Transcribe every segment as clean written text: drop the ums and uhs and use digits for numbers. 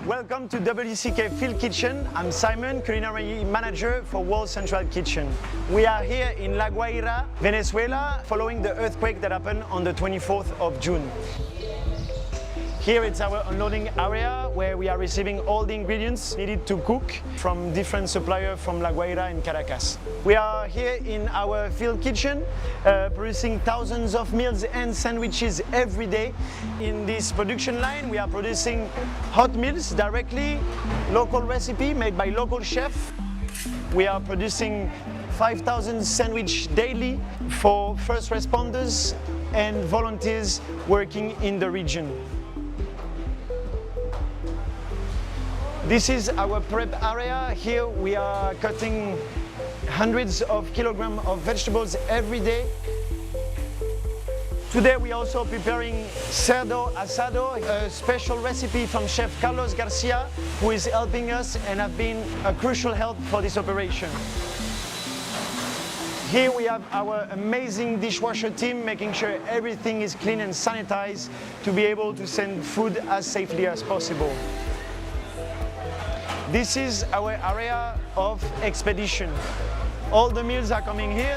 Welcome to WCK Field Kitchen. I'm Simon, culinary manager for World Central Kitchen. We are here in La Guaira, Venezuela, following the earthquake that happened on the 24th of June. Here it's our unloading area where we are receiving all the ingredients needed to cook from different suppliers from La Guaira and Caracas. We are here in our field kitchen producing thousands of meals and sandwiches every day. In this production line we are producing hot meals directly, local recipe made by local chef. We are producing 5,000 sandwiches daily for first responders and volunteers working in the region. This is our prep area. Here we are cutting hundreds of kilograms of vegetables every day. Today we are also preparing cerdo asado, a special recipe from Chef Carlos Garcia, who is helping us and have been a crucial help for this operation. Here we have our amazing dishwasher team making sure everything is clean and sanitized to be able to send food as safely as possible. This is our area of expedition. All the meals are coming here.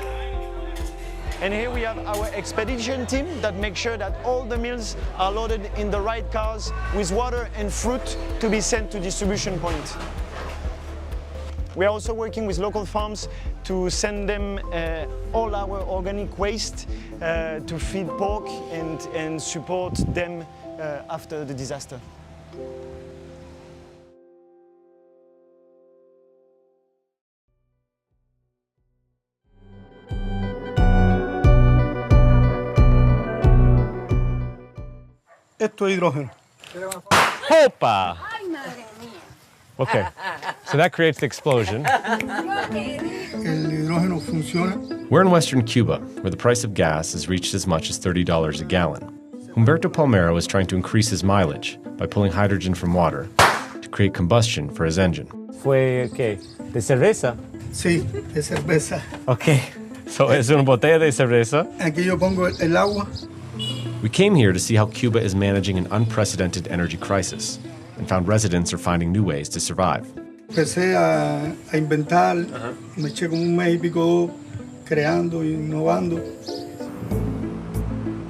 And here we have our expedition team that makes sure that all the meals are loaded in the right cars with water and fruit to be sent to distribution point. We are also working with local farms to send them all our organic waste to feed pork and support them after the disaster. Esto es hidrógeno. Opa! Okay, so that creates the explosion. El hidrógeno funciona. We're in western Cuba, where the price of gas has reached as much as $30 a gallon. Humberto Palmero is trying to increase his mileage by pulling hydrogen from water to create combustion for his engine. ¿Fue qué? ¿De cerveza? Sí, de cerveza. Okay, so es una botella de cerveza. Aquí yo pongo el agua. We came here to see how Cuba is managing an unprecedented energy crisis and found residents are finding new ways to survive. Empecé a inventar, me eché como un mes y pico creando y innovando.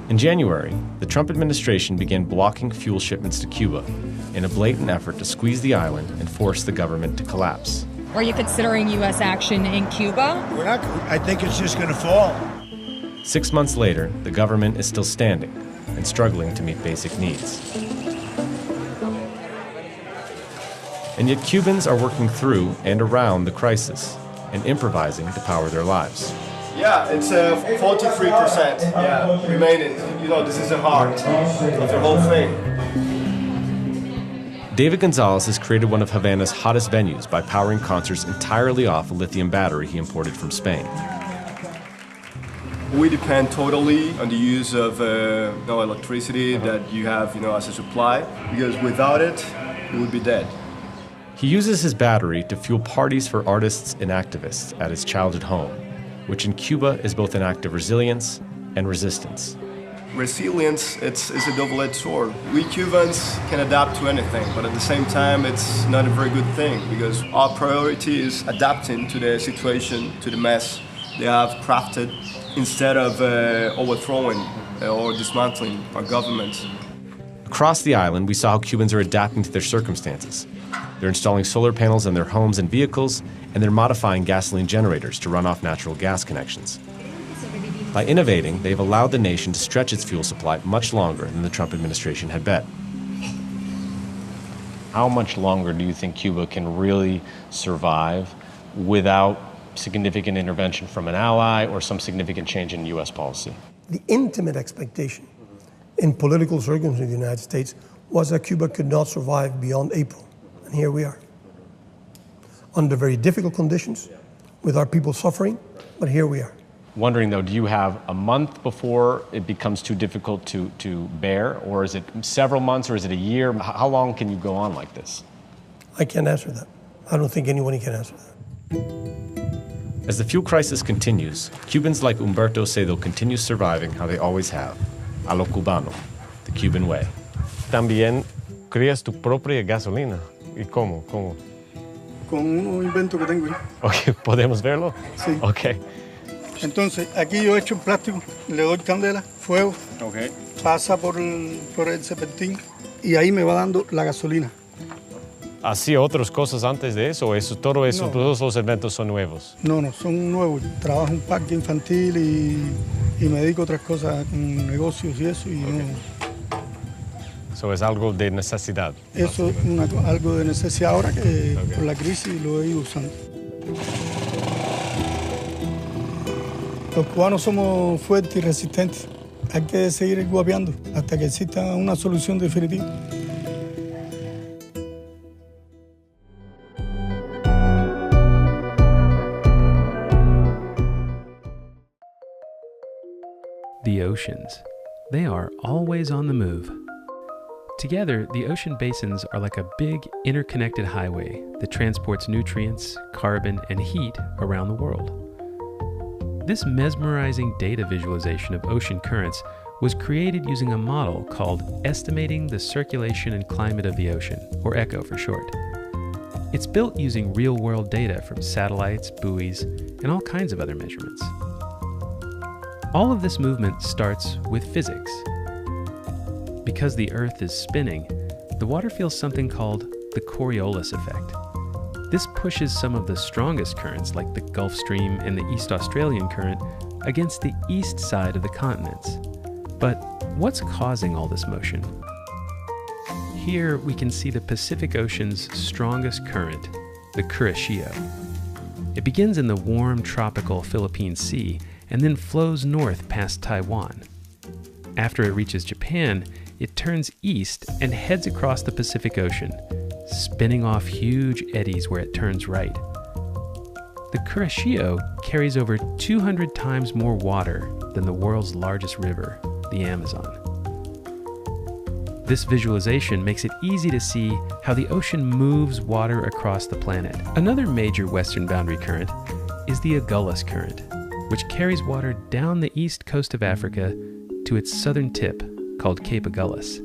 In January, the Trump administration began blocking fuel shipments to Cuba in a blatant effort to squeeze the island and force the government to collapse. Are you considering U.S. action in Cuba? I think it's just going to fall. 6 months later, the government is still standing and struggling to meet basic needs. And yet Cubans are working through and around the crisis and improvising to power their lives. Yeah, it's 43% remaining. You know, this is the heart of the whole thing. David Gonzalez has created one of Havana's hottest venues by powering concerts entirely off a lithium battery he imported from Spain. We depend totally on the use of electricity that you have, as a supply, because without it, we would be dead. He uses his battery to fuel parties for artists and activists at his childhood home, which in Cuba is both an act of resilience and resistance. Resilience, it's a double-edged sword. We Cubans can adapt to anything, but at the same time, it's not a very good thing, because our priority is adapting to the situation, to the mess they have crafted, instead of overthrowing or dismantling our government. Across the island, we saw how Cubans are adapting to their circumstances. They're installing solar panels on their homes and vehicles, and they're modifying gasoline generators to run off natural gas connections. By innovating, they've allowed the nation to stretch its fuel supply much longer than the Trump administration had bet. How much longer do you think Cuba can really survive without significant intervention from an ally or some significant change in U.S. policy? The intimate expectation in political circles in the United States was that Cuba could not survive beyond April. And here we are. Under very difficult conditions, with our people suffering, but here we are. Wondering though, do you have a month before it becomes too difficult to bear, or is it several months, or is it a year? How long can you go on like this? I can't answer that. I don't think anyone can answer that. As the fuel crisis continues, Cubans like Humberto say they'll continue surviving how they always have, a lo cubano, the Cuban way. También crías tu propia gasolina. ¿Y cómo? ¿Cómo? Con unos inventos que tengo ahí. Ok, ¿podemos verlo? Sí. Ok. Entonces, aquí yo he hecho en plástico, le doy candela, fuego, Okay. pasa por el serpentín y ahí me va dando la gasolina. ¿Hacía otras cosas antes de eso? Todo eso, No. todos los eventos son nuevos. No, son nuevos. Trabajo en un parque infantil y me dedico a otras cosas, con negocios y eso. Y no, Eso es algo de necesidad. eso es algo de necesidad ahora que por la crisis lo he ido usando. Los cubanos somos fuertes y resistentes. Hay que seguir guapeando hasta que exista una solución definitiva. The oceans. They are always on the move. Together, the ocean basins are like a big interconnected highway that transports nutrients, carbon, and heat around the world. This mesmerizing data visualization of ocean currents was created using a model called Estimating the Circulation and Climate of the Ocean, or ECHO for short. It's built using real-world data from satellites, buoys, and all kinds of other measurements. All of this movement starts with physics. Because the Earth is spinning, the water feels something called the Coriolis effect. This pushes some of the strongest currents, like the Gulf Stream and the East Australian current, against the east side of the continents. But what's causing all this motion? Here we can see the Pacific Ocean's strongest current, the Kuroshio. It begins in the warm tropical Philippine Sea and then flows north past Taiwan. After it reaches Japan, it turns east and heads across the Pacific Ocean, spinning off huge eddies where it turns right. The Kuroshio carries over 200 times more water than the world's largest river, the Amazon. This visualization makes it easy to see how the ocean moves water across the planet. Another major western boundary current is the Agulhas Current, which carries water down the east coast of Africa to its southern tip, called Cape Agulhas.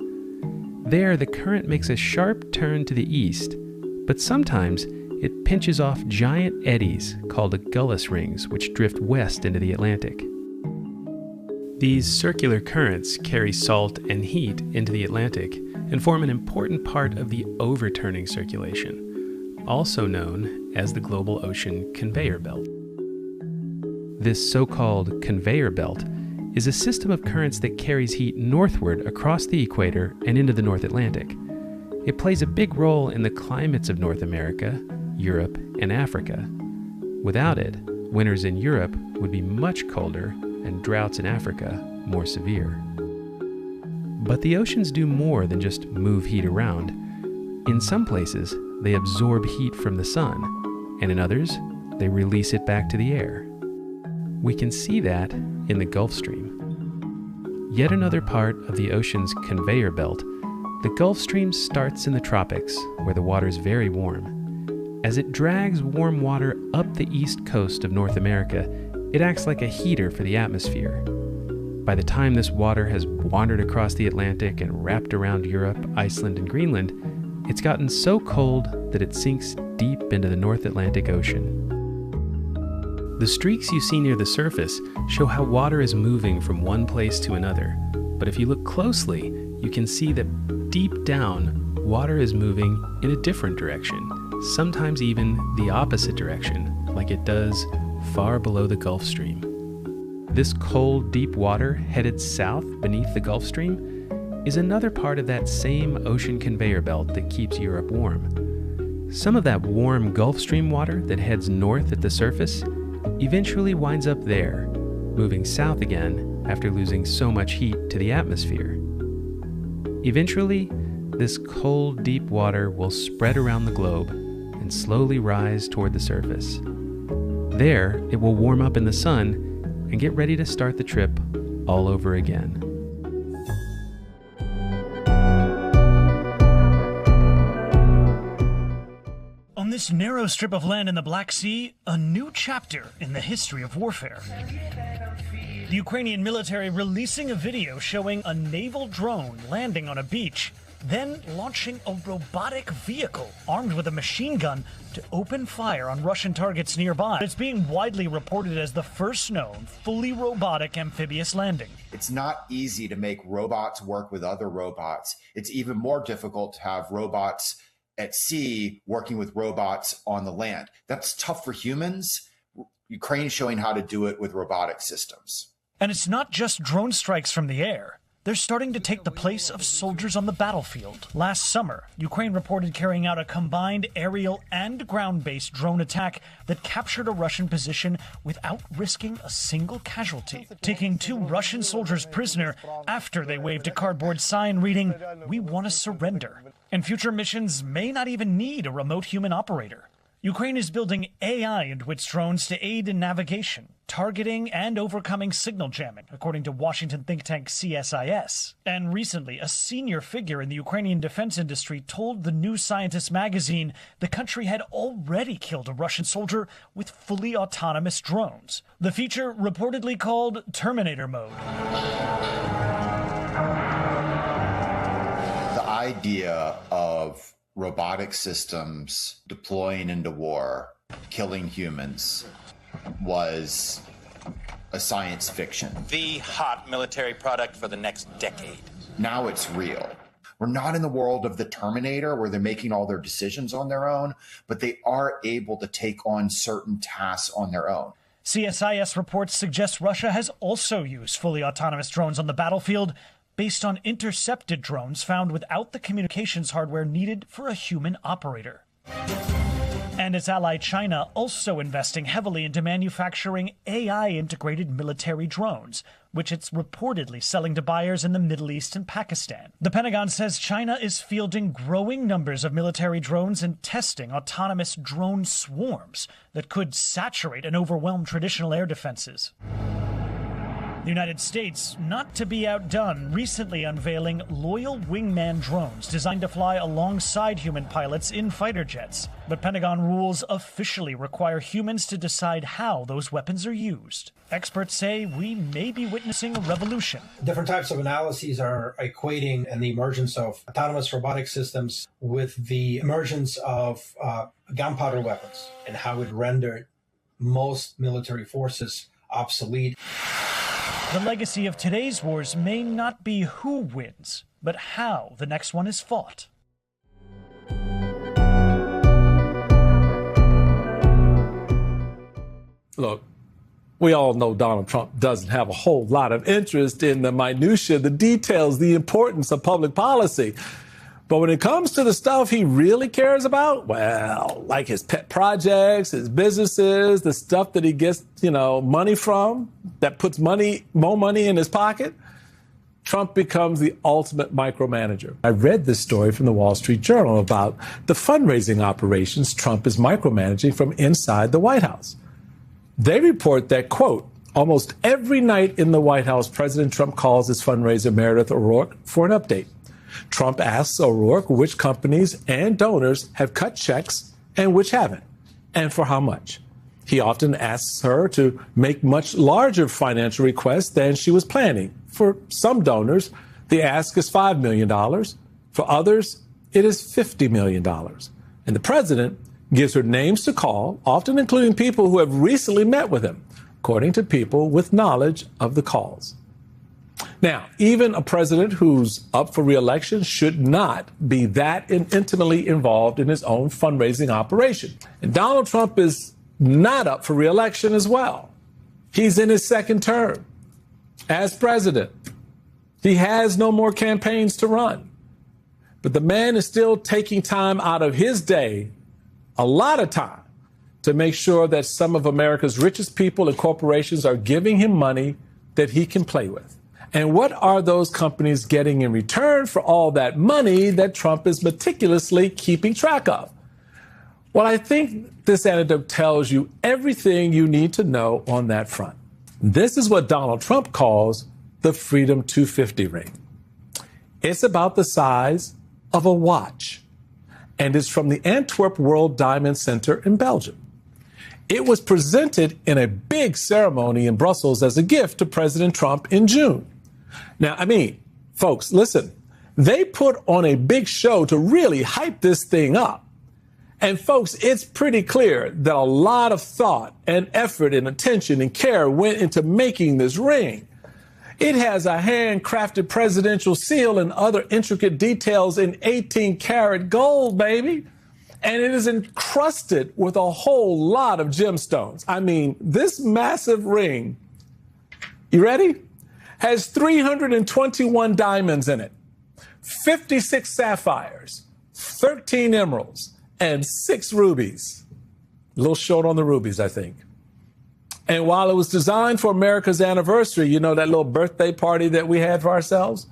There, the current makes a sharp turn to the east, but sometimes it pinches off giant eddies called Agulhas rings, which drift west into the Atlantic. These circular currents carry salt and heat into the Atlantic and form an important part of the overturning circulation, also known as the global ocean conveyor belt. This so-called conveyor belt is a system of currents that carries heat northward across the equator and into the North Atlantic. It plays a big role in the climates of North America, Europe, and Africa. Without it, winters in Europe would be much colder and droughts in Africa more severe. But the oceans do more than just move heat around. In some places, they absorb heat from the sun, and in others, they release it back to the air. We can see that in the Gulf Stream. Yet another part of the ocean's conveyor belt, the Gulf Stream starts in the tropics, where the water is very warm. As it drags warm water up the east coast of North America, it acts like a heater for the atmosphere. By the time this water has wandered across the Atlantic and wrapped around Europe, Iceland, and Greenland, it's gotten so cold that it sinks deep into the North Atlantic Ocean. The streaks you see near the surface show how water is moving from one place to another, but if you look closely, you can see that deep down, water is moving in a different direction, sometimes even the opposite direction, like it does far below the Gulf Stream. This cold, deep water headed south beneath the Gulf Stream is another part of that same ocean conveyor belt that keeps Europe warm. Some of that warm Gulf Stream water that heads north at the surface eventually winds up there, moving south again after losing so much heat to the atmosphere. Eventually, this cold, deep water will spread around the globe and slowly rise toward the surface. There, it will warm up in the sun and get ready to start the trip all over again. On this narrow strip of land in the Black Sea, a new chapter in the history of warfare. The Ukrainian military releasing a video showing a naval drone landing on a beach then launching a robotic vehicle armed with a machine gun to open fire on Russian targets nearby. It's being widely reported as the first known fully robotic amphibious landing. It's not easy to make robots work with other robots. It's even more difficult to have robots at sea working with robots on the land. That's tough for humans. Ukraine's showing how to do it with robotic systems. And it's not just drone strikes from the air. They're starting to take the place of soldiers on the battlefield. Last summer, Ukraine reported carrying out a combined aerial and ground-based drone attack that captured a Russian position without risking a single casualty, taking 2 Russian soldiers prisoner after they waved a cardboard sign reading, "We want to surrender." And future missions may not even need a remote human operator. Ukraine is building AI into its drones to aid in navigation, targeting, and overcoming signal jamming, according to Washington think tank CSIS. And recently, a senior figure in the Ukrainian defense industry told the New Scientist magazine the country had already killed a Russian soldier with fully autonomous drones. The feature reportedly called Terminator Mode. The idea of robotic systems deploying into war, killing humans, was a science fiction. The hot military product for the next decade. Now it's real. We're not in the world of the Terminator where they're making all their decisions on their own, but they are able to take on certain tasks on their own. CSIS reports suggest Russia has also used fully autonomous drones on the battlefield, based on intercepted drones found without the communications hardware needed for a human operator. And its ally China also investing heavily into manufacturing AI-integrated military drones, which it's reportedly selling to buyers in the Middle East and Pakistan. The Pentagon says China is fielding growing numbers of military drones and testing autonomous drone swarms that could saturate and overwhelm traditional air defenses. The United States, not to be outdone, recently unveiling loyal wingman drones designed to fly alongside human pilots in fighter jets. But Pentagon rules officially require humans to decide how those weapons are used. Experts say we may be witnessing a revolution. Different types of analyses are equating the emergence of autonomous robotic systems with the emergence of gunpowder weapons and how it rendered most military forces obsolete. The legacy of today's wars may not be who wins, but how the next one is fought. Look, we all know Donald Trump doesn't have a whole lot of interest in the minutiae, the details, the importance of public policy. But when it comes to the stuff he really cares about, well, like his pet projects, his businesses, the stuff that he gets, money from, that puts more money in his pocket, Trump becomes the ultimate micromanager. I read this story from the Wall Street Journal about the fundraising operations Trump is micromanaging from inside the White House. They report that, quote, almost every night in the White House, President Trump calls his fundraiser Meredith O'Rourke for an update. Trump asks O'Rourke which companies and donors have cut checks and which haven't, and for how much. He often asks her to make much larger financial requests than she was planning. For some donors, the ask is $5 million. For others, it is $50 million. And the president gives her names to call, often including people who have recently met with him, according to people with knowledge of the calls. Now, even a president who's up for re-election should not be that intimately involved in his own fundraising operation. And Donald Trump is not up for re-election as well. He's in his second term as president. He has no more campaigns to run. But the man is still taking time out of his day, a lot of time, to make sure that some of America's richest people and corporations are giving him money that he can play with. And what are those companies getting in return for all that money that Trump is meticulously keeping track of? Well, I think this anecdote tells you everything you need to know on that front. This is what Donald Trump calls the Freedom 250 ring. It's about the size of a watch, and it's from the Antwerp World Diamond Center in Belgium. It was presented in a big ceremony in Brussels as a gift to President Trump in June. Now, folks, listen, They put on a big show to really hype this thing up. And folks, it's pretty clear that a lot of thought and effort and attention and care went into making this ring. It has a handcrafted presidential seal and other intricate details in 18-karat gold, baby. And it is encrusted with a whole lot of gemstones. I mean, this massive ring, you ready? Has 321 diamonds in it, 56 sapphires, 13 emeralds, and 6 rubies. A little short on the rubies, I think. And while it was designed for America's anniversary, you know, that little birthday party that we had for ourselves,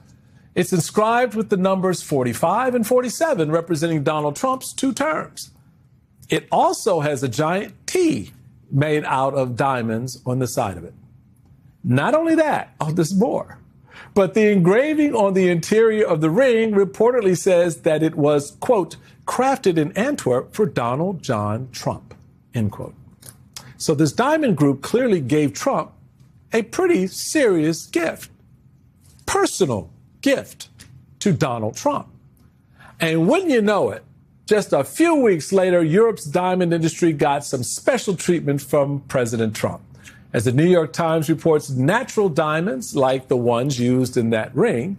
it's inscribed with the numbers 45 and 47, representing Donald Trump's 2 terms. It also has a giant T made out of diamonds on the side of it. Not only that, there's more. But the engraving on the interior of the ring reportedly says that it was, quote, crafted in Antwerp for Donald John Trump, end quote. So this diamond group clearly gave Trump a pretty serious gift, personal gift to Donald Trump. And wouldn't you know it, just a few weeks later, Europe's diamond industry got some special treatment from President Trump. As the New York Times reports, natural diamonds, like the ones used in that ring,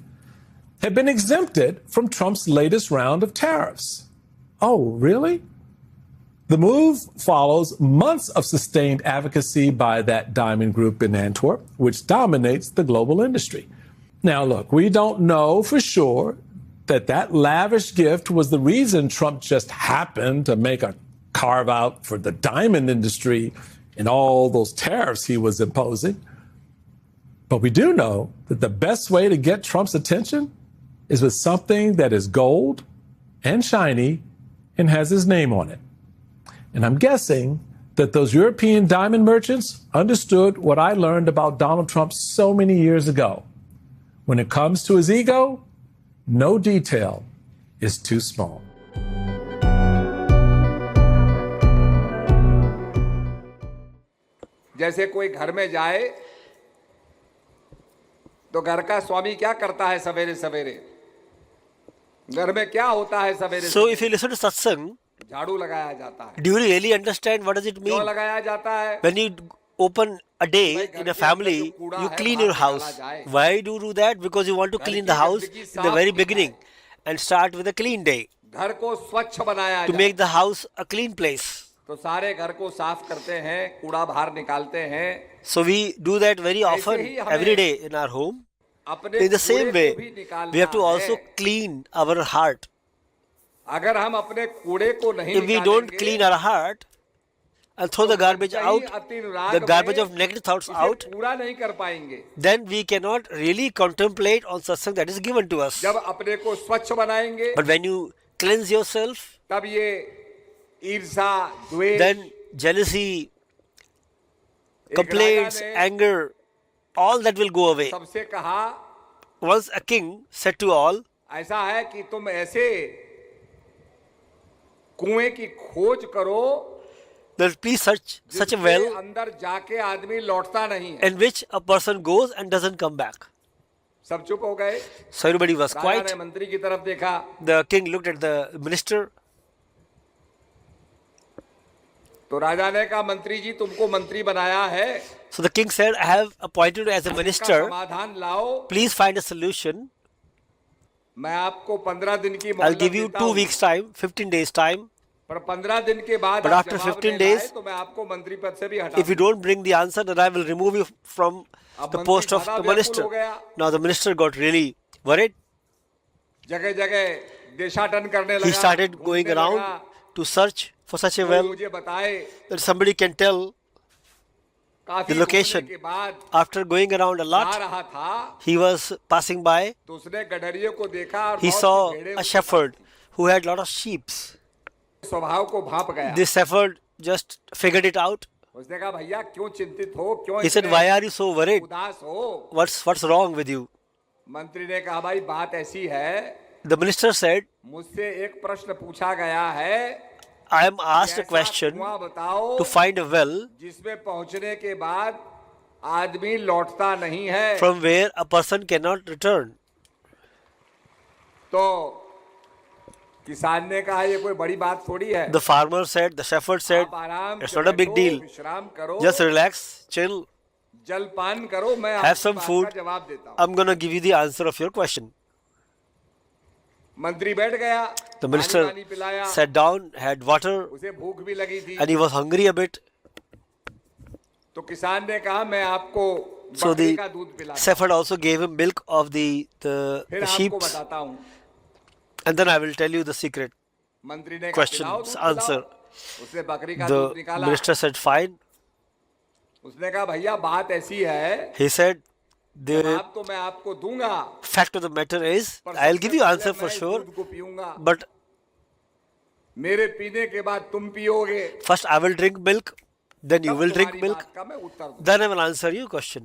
have been exempted from Trump's latest round of tariffs. Oh, really? The move follows months of sustained advocacy by that diamond group in Antwerp, which dominates the global industry. Now, look, we don't know for sure that lavish gift was the reason Trump just happened to make a carve out for the diamond industry and all those tariffs he was imposing. But we do know that the best way to get Trump's attention is with something that is gold and shiny and has his name on it. And I'm guessing that those European diamond merchants understood what I learned about Donald Trump so many years ago. When it comes to his ego, no detail is too small. जैसे कोई घर में जाए तो घर का स्वामी क्या करता है सवेरे सवेरे घर में क्या होता है सवेरे So if you listen to satsang, झाड़ू लगाया जाता है do you really understand what does it mean? क्यों लगाया जाता है When you open a day in a family, you clean your house. Why do you do that? Because you want to clean the house in the very beginning and start with a clean day घर को स्वच्छ बनाया to make the house a clean place. तो सारे घर को साफ करते हैं कूड़ा बाहर निकालते हैं So we do that very often, every day in our home. In the same way, we have to also clean our heart. अगर हम अपने कूड़े को नहीं If we don't clean our heart and throw the garbage out, the garbage of negative thoughts out, पूरा नहीं कर पाएंगे then we cannot really contemplate on satsang that is given to us. जब अपने को स्वच्छ बनाएंगे But when you cleanse yourself, तब ये ईर्ष्या द्वेष then jealousy, complaints, anger, all that will go away. सबसे कहा Once a king said to all, ऐसा है कि तुम ऐसे कुएं की खोज करो that please search such a well अंदर जाके आदमी लौटता नहीं है in which a person goes and doesn't come back. सब चुप हो गए So everybody was Raja quiet. ने मंत्री की तरफ देखा The king looked at the minister. तो राजा ने कहा मंत्री जी तुमको मंत्री बनाया है So the king said, I have appointed you as a minister. समाधान लाओ Please find a solution. मैं आपको 15 दिन की I'll मोहलत give you देता 2 हूं। weeks time, 15 days time. पर 15 दिन के बाद But आप after जवाब 15 नहीं days, लाए तो मैं आपको मंत्री पद से भी हटा If you don't bring the answer, then I will remove you from the post of the minister. Now the minister got really worried. जगह जगह देशाटन करने लगा He started going घूमने around लगा, to search for such a कोई well मुझे बताए that somebody can tell काफी the location. घूमने के बाद After going around a uh lot, रहा था he was passing by. तो उसने गडरियों को देखा और He बहुत saw सी भेड़ें a उसके shepherd who had lot of sheep. स्वभाव को भांप गया This shepherd just figured it out. उसने कहा भैया क्यों चिंतित हो क्यों He said, इतने why are you so worried? उदास हो What's wrong with you? मंत्री ने कहा भाई बात ऐसी है The minister said, मुझसे एक प्रश्न पूछा गया है I am asked a ऐसा question कुआं बताओ to find a well जिसमें पहुंचने के बाद आदमी लौटता नहीं है from where a person cannot return. तो किसान ने कहा ये कोई बड़ी बात थोड़ी है. The farmer said, the shepherd said, it's not a big deal. Just relax, chill, जलपान करो, मैं have आपकी some बात food. का जवाब देता हूँ. I'm gonna give you the answer of your question. मंत्री बैठ गया. The minister पानी पिलाया. sat down, had water, उसे भूख भी लगी थी. and he was hungry a bit. तो किसान ने कहा मैं आपको So बकरी the का दूध पिलाता हूँ. shepherd also gave him milk of the फिर sheep, आपको बताता हूँ. and then I will tell you the secret मंत्री ने कहा, question पिलाओ, दूध answer. पिलाओ. उसने बकरी का दूध The निकाला. minister said, fine. उसने कहा भैया बात ऐसी है. He said, the जवाब तो मैं आपको दूंगा. fact of the matter is, पर I'll सबसे give you पहले answer मैं for इस sure, दूध को पीऊंगा. but मेरे पीने के बाद तुम पियोगे. first I will drink milk, then you तब will drink तुम्हारी milk, बात का मैं उत्तर दूंगा. then I will answer your question.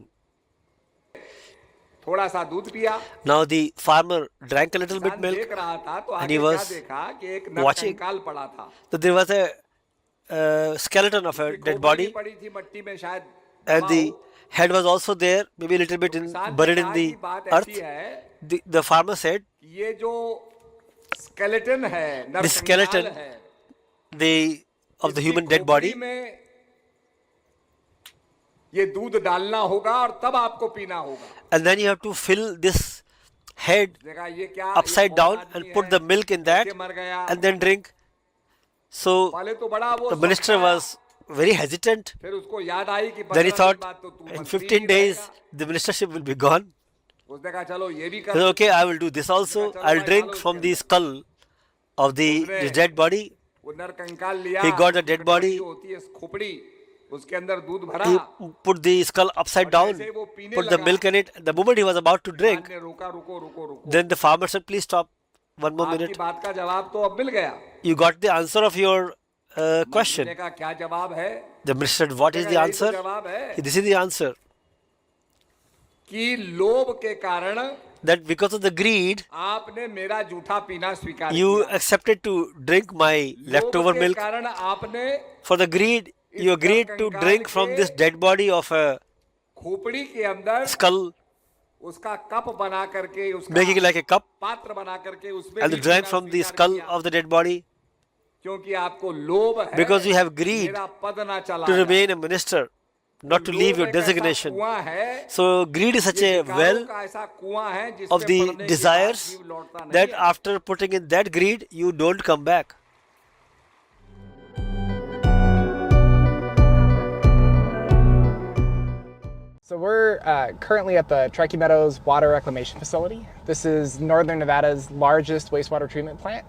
थोड़ा सा दूध पिया. Now the farmer drank a little bit किसान milk, देख रहा था तो and आगे he क्या was देखा कि एक watching. नरकंकाल पड़ा था. So there was a skeleton of a dead body, पड़ी थी मट्टी में शायद. and the head was also there, maybe a little bit buried in the earth. The farmer said, ये जो skeleton है, the skeleton of the human dead body, ये दूध डालना होगा और तब आपको पीना होगा. and then you have to fill this head upside down and put the milk in that and then drink. So the minister was very hesitant. Then he thought, in 15 days the ministership will be gone. He said, okay, I will do this also. I'll drink from the skull of the dead body. He got the dead body. He put the skull upside down, put the milk in it. The moment he was about to drink, then the farmer said, please stop. One more minute. You got the answer of your question. The minister said, what is the answer? This is the answer. That because of the greed, you accepted to drink my leftover milk. For the greed, you agreed to drink from this dead body of a skull, making it like a cup, and you drank from the skull of the dead body. Because you have greed to remain a minister, not to leave your designation. So greed is such a well of the desires that after putting in that greed, you don't come back. So we're currently at the Truckee Meadows Water Reclamation Facility. This is Northern Nevada's largest wastewater treatment plant.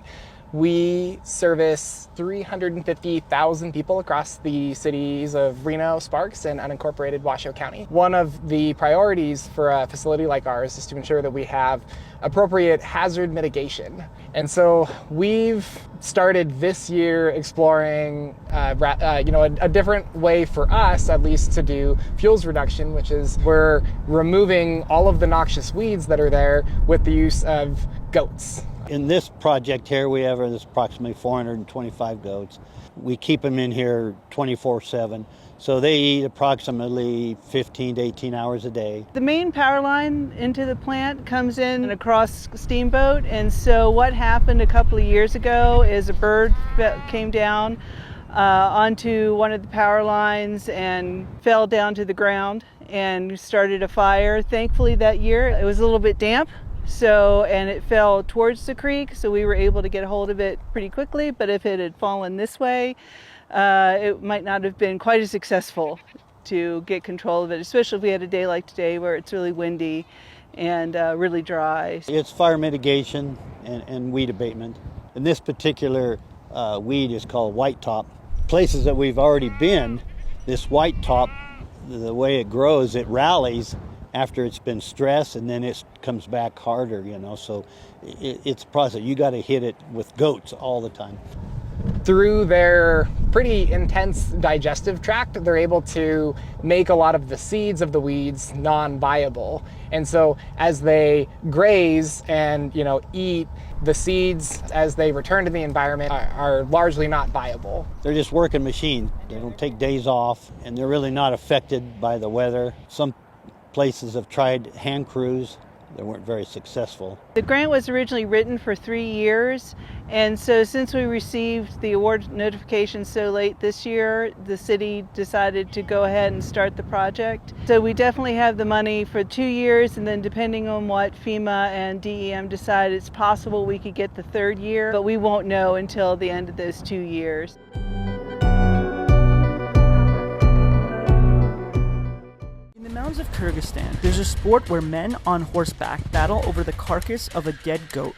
We service 350,000 people across the cities of Reno, Sparks, and unincorporated Washoe County. One of the priorities for a facility like ours is to ensure that we have appropriate hazard mitigation. And so we've started this year exploring a different way for us, at least, to do fuels reduction, which is we're removing all of the noxious weeds that are there with the use of goats. In this project here, we have approximately 425 goats. We keep them in here 24/7, so they eat approximately 15 to 18 hours a day. The main power line into the plant comes in across Steamboat, and so what happened a couple of years ago is a bird came down onto one of the power lines and fell down to the ground and started a fire. Thankfully that year it was a little bit damp. And it fell towards the creek, so we were able to get a hold of it pretty quickly, but if it had fallen this way, it might not have been quite as successful to get control of it, especially if we had a day like today where it's really windy and really dry. It's fire mitigation and weed abatement. And this particular weed is called white top. Places that we've already been, this white top, the way it grows, it rallies after it's been stressed, and then it comes back harder, so it's a process. You got to hit it with goats all the time. Through their pretty intense digestive tract, they're able to make a lot of the seeds of the weeds non-viable. And so as they graze and eat, the seeds as they return to the environment are largely not viable. They're just working machines. They don't take days off, and they're really not affected by the weather. Some places have tried hand crews, weren't very successful. The grant was originally written for 3 years, and so since we received the award notification so late this year, the city decided to go ahead and start the project. So we definitely have the money for 2 years, and then depending on what FEMA and DEM decide, it's possible we could get the 3rd year, but we won't know until the end of those 2 years. In the mountains of Kyrgyzstan, there's a sport where men on horseback battle over the carcass of a dead goat.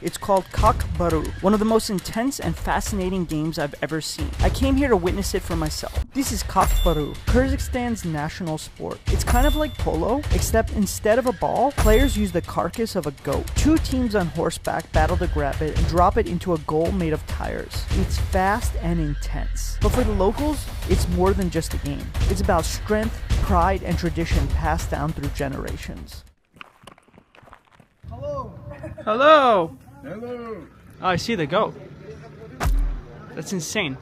It's called Kak-Baru, one of the most intense and fascinating games I've ever seen. I came here to witness it for myself. This is Kak-Baru, Kyrgyzstan's national sport. It's kind of like polo, except instead of a ball, players use the carcass of a goat. 2 teams on horseback battle to grab it and drop it into a goal made of tires. It's fast and intense. But for the locals, it's more than just a game. It's about strength, pride, and tradition passed down through generations. Hello! Hello! Hello! Oh, I see the goat. That's insane.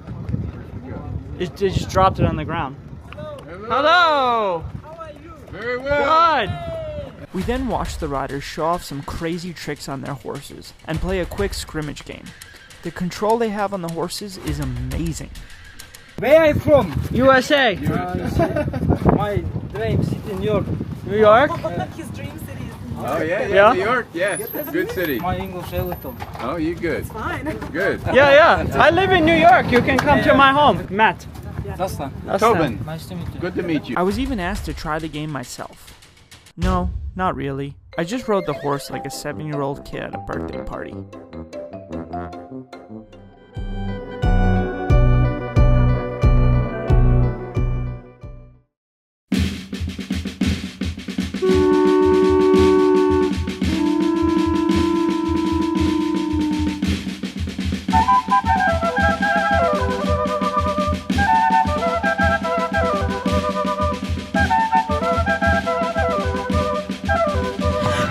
It just dropped it on the ground. Hello! How are you? Very well. Good! We then watched the riders show off some crazy tricks on their horses and play a quick scrimmage game. The control they have on the horses is amazing. Where are you from? USA! My dream city in New York. New York? His dream city is Oh, yeah, New York, yes. Good city. My English a little. Oh, you good. It's fine. Good. Yeah. I live in New York. You can come to my home. Matt. Dastan. Tobin. Nice to meet you. Good to meet you. I was even asked to try the game myself. No, not really. I just rode the horse like a 7-year-old kid at a birthday party.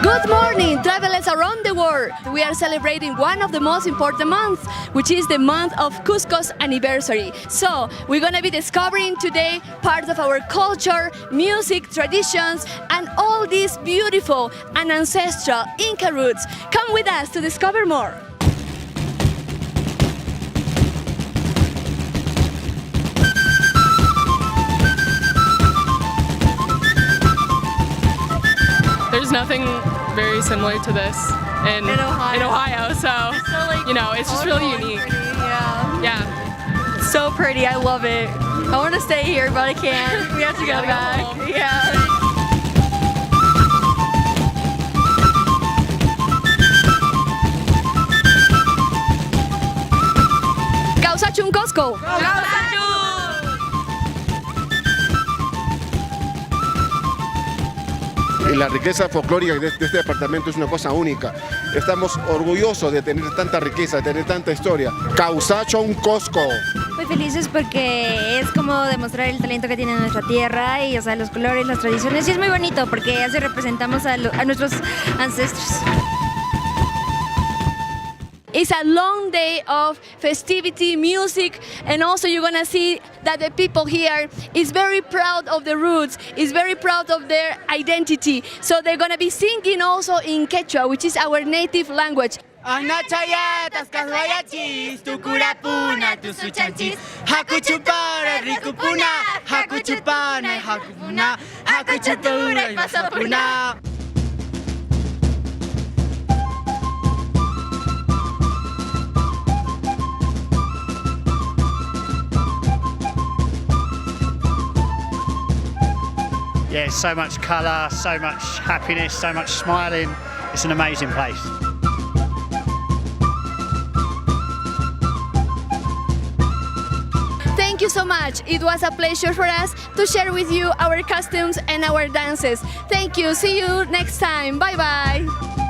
Good morning, travelers around the world. We are celebrating one of the most important months, which is the month of Cusco's anniversary. So we're gonna be discovering today part of our culture, music, traditions, and all these beautiful and ancestral Inca roots. Come with us to discover more. There's nothing very similar to this in Ohio, so you know, it's just really unique. Yeah. So pretty, I love it. I want to stay here, but I can't. We have to go back. Yeah. Causachun Cusco. Y la riqueza folclórica de este departamento es una cosa única. Estamos orgullosos de tener tanta riqueza, de tener tanta historia. Causachun Cusco. Muy felices porque es como demostrar el talento que tiene nuestra tierra y, o sea, los colores, las tradiciones. Y es muy bonito porque así representamos a nuestros ancestros. It's a long day of festivity, music, and also you're gonna see that the people here is very proud of the roots, is very proud of their identity. So they're gonna be singing also in Quechua, which is our native language. Anachayatas, kaswayachis, tukurapuna, tusuchachis, hakuchupara, rikupuna, hakuchupana, hakupuna, hakuchutura, pasapuna. Yeah, so much colour, so much happiness, so much smiling. It's an amazing place. Thank you so much. It was a pleasure for us to share with you our costumes and our dances. Thank you. See you next time. Bye bye.